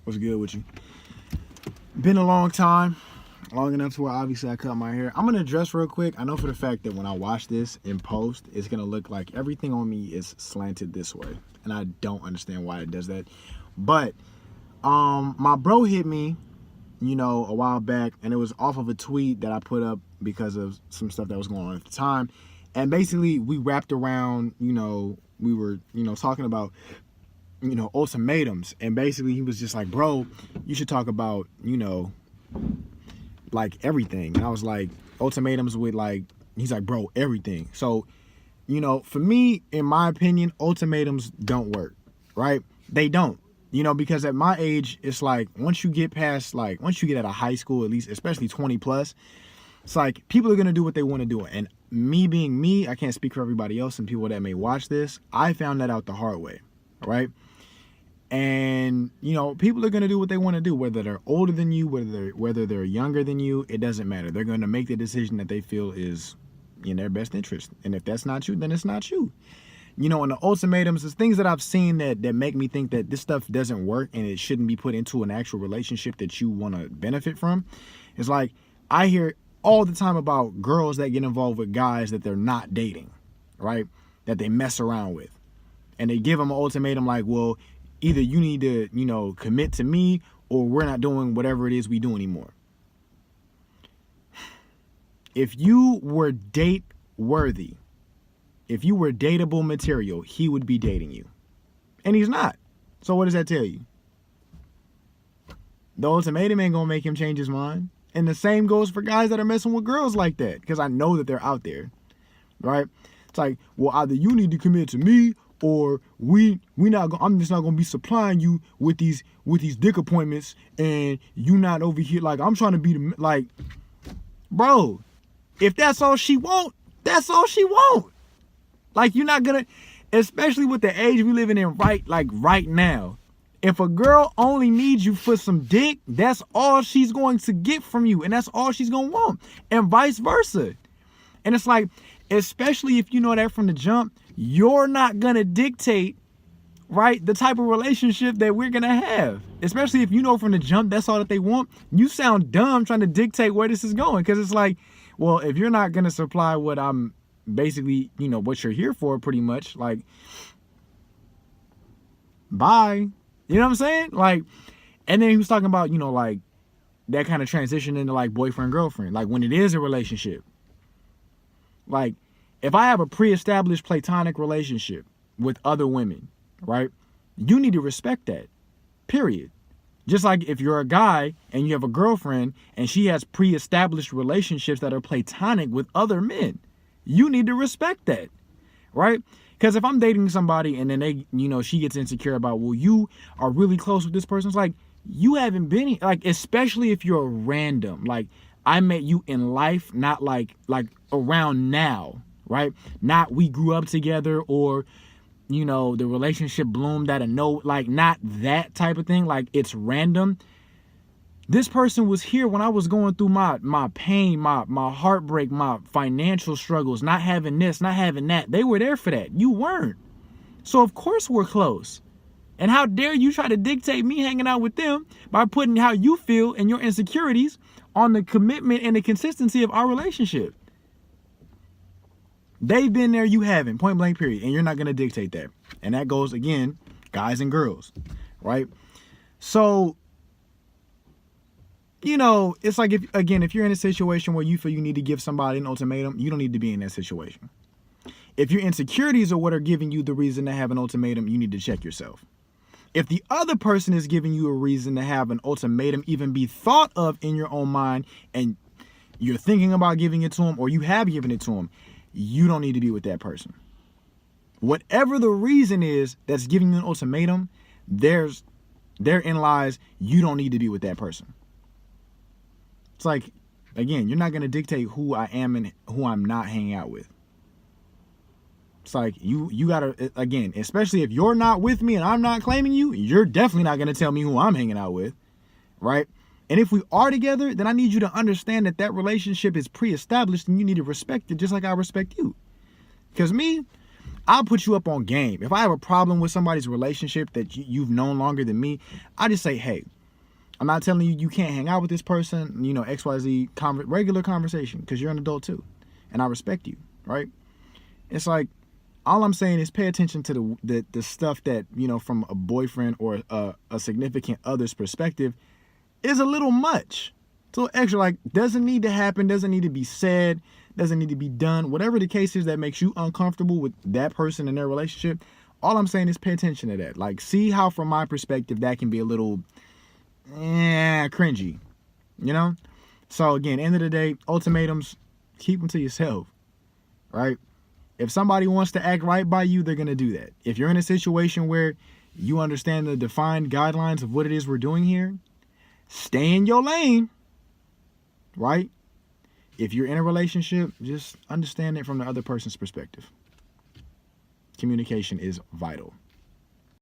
What's good with you? Been a long time. Long enough to where obviously I cut my hair. I'm going to address real quick. I know for the fact that when I watch this in post, it's going to look like everything on me is slanted this way. And I don't understand why it does that. But my bro hit me, a while back. And it was off of a tweet that I put up because of some stuff that was going on at the time. And basically we wrapped around, we were, talking about ultimatums. And basically he was just like, bro, you should talk about, like everything. And I was like, ultimatums with like, he's like, bro, everything. So, for me, in my opinion, ultimatums don't work, right? They don't, because at my age, it's like, once you get out of high school, at least, especially 20 plus, it's like people are going to do what they want to do. And me being me, I can't speak for everybody else and people that may watch this. I found that out the hard way, right? And, people are going to do what they want to do, whether they're older than you, whether they're younger than you, it doesn't matter. They're going to make the decision that they feel is in their best interest. And if that's not you, then it's not you. And the ultimatums is things that I've seen that make me think that this stuff doesn't work and it shouldn't be put into an actual relationship that you want to benefit from. It's like, I hear all the time about girls that get involved with guys that they're not dating, right? That they mess around with. And they give them an ultimatum like, well, either you need to, commit to me or we're not doing whatever it is we do anymore. If you were date worthy, if you were dateable material, he would be dating you. And he's not. So what does that tell you? The ultimatum ain't gonna make him change his mind. And the same goes for guys that are messing with girls like that, because I know that they're out there, right? It's like, well, either you need to commit to me or I'm just not gonna be supplying you with these dick appointments, and you not over here like I'm trying to be the like, bro. If that's all she want, that's all she want. Like you're not gonna, especially with the age we living in right now. If a girl only needs you for some dick, that's all she's going to get from you, and that's all she's gonna want, and vice versa. And it's like, especially if you know that from the jump, you're not gonna dictate, right, the type of relationship that we're gonna have. Especially if you know from the jump that's all that they want. You sound dumb trying to dictate where this is going, because it's like, well, if you're not gonna supply what I'm basically, what you're here for, pretty much, like, bye. You know what I'm saying? Like, and then he was talking about, like that kind of transition into like boyfriend, girlfriend, like when it is a relationship. Like, if I have a pre-established platonic relationship with other women, right, you need to respect that, period. Just like if you're a guy and you have a girlfriend and she has pre-established relationships that are platonic with other men, you need to respect that, right? Because if I'm dating somebody and then they, she gets insecure about, well, you are really close with this person. It's like, you haven't been, like, especially if you're random. Like, I met you in life, not like around now, right? Not we grew up together or, the relationship bloomed out of no, like not that type of thing. Like it's random. This person was here when I was going through my pain, my heartbreak, my financial struggles, not having this, not having that. They were there for that. You weren't. So of course we're close. And how dare you try to dictate me hanging out with them by putting how you feel and your insecurities on the commitment and the consistency of our relationship. They've been there, you haven't, point blank period. And you're not going to dictate that. And that goes, again, guys and girls, right? So, it's like, if you're in a situation where you feel you need to give somebody an ultimatum, you don't need to be in that situation. If your insecurities are what are giving you the reason to have an ultimatum, you need to check yourself. If the other person is giving you a reason to have an ultimatum even be thought of in your own mind, and you're thinking about giving it to them, or you have given it to them, you don't need to be with that person. Whatever the reason is that's giving you an ultimatum, therein lies you don't need to be with that person. It's like, again, you're not going to dictate who I am and who I'm not hanging out with. It's like, you got to, again, especially if you're not with me and I'm not claiming you, you're definitely not going to tell me who I'm hanging out with, right? And if we are together, then I need you to understand that relationship is pre-established and you need to respect it just like I respect you. Because me, I'll put you up on game. If I have a problem with somebody's relationship that you've known longer than me, I just say, hey, I'm not telling you you can't hang out with this person, you know, XYZ, regular conversation, because you're an adult too. And I respect you, right? It's like, all I'm saying is pay attention to the stuff that, you know, from a boyfriend or a significant other's perspective is a little much. So extra, like, doesn't need to happen, doesn't need to be said, doesn't need to be done. Whatever the case is that makes you uncomfortable with that person and their relationship, all I'm saying is pay attention to that. Like, see how from my perspective that can be a little cringy, you know? So again, end of the day, ultimatums, keep them to yourself, right? If somebody wants to act right by you, they're going to do that. If you're in a situation where you understand the defined guidelines of what it is we're doing here, stay in your lane, right? If you're in a relationship, just understand it from the other person's perspective. Communication is vital.